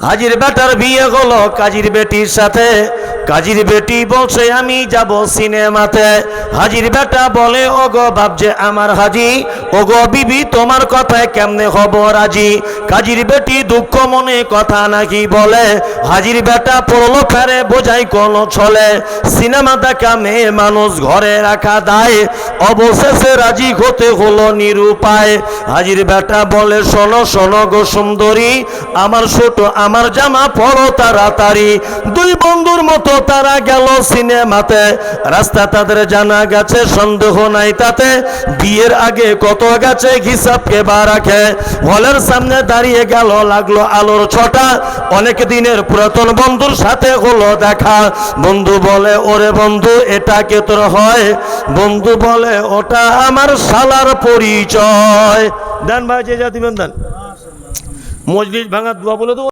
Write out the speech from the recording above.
হাজির বেটার বিয়ে হলো কাজীর বেটির সাথে। কাজীর বেটি বলছে আমি যাব সিনেমাতে। হাজির বেটা বলে ওগো বাপ যে আমার হাজি, ওগো বিবি তোমার কথায় কেমনে হব রাজি। কাজীর বেটি দুঃখ মনে কথা নাকি বলে, হাজির বেটা পড়লো ফেরে বোঝাই কোন ছলে। সিনেমা দেখা মেয়ে মানুষ ঘরে রাখা দায়, অবশেষে রাজি হতে হলো নিরুপায়। হাজির বেটা বলে শোনো শোনো গো সুন্দরী, আমার ছোট আমার জামা পরো তাড়াতাড়ি। দুই বন্ধুর মতো তারা গেল সিনেমাতে। রাস্তা তাদের জানা গেছে সন্দেহ নাই তাতে, বিয়ের আগে কত গেছে হিসাব কে বা রাখে। হলের সামনে দাঁড়িয়ে গেল লাগলো আলোর ছটা, অনেক দিনের পুরাতন বন্ধুর সাথে হলো দেখা। বন্ধু বলে ওরে বন্ধু এটা কে তোর হয়? বন্ধু বলে ওটা আমার শালার পরিচয়। দেন ভাই যে যা দিবেন দেন। মজলিস ভাঙা দোয়া বলে দেবো।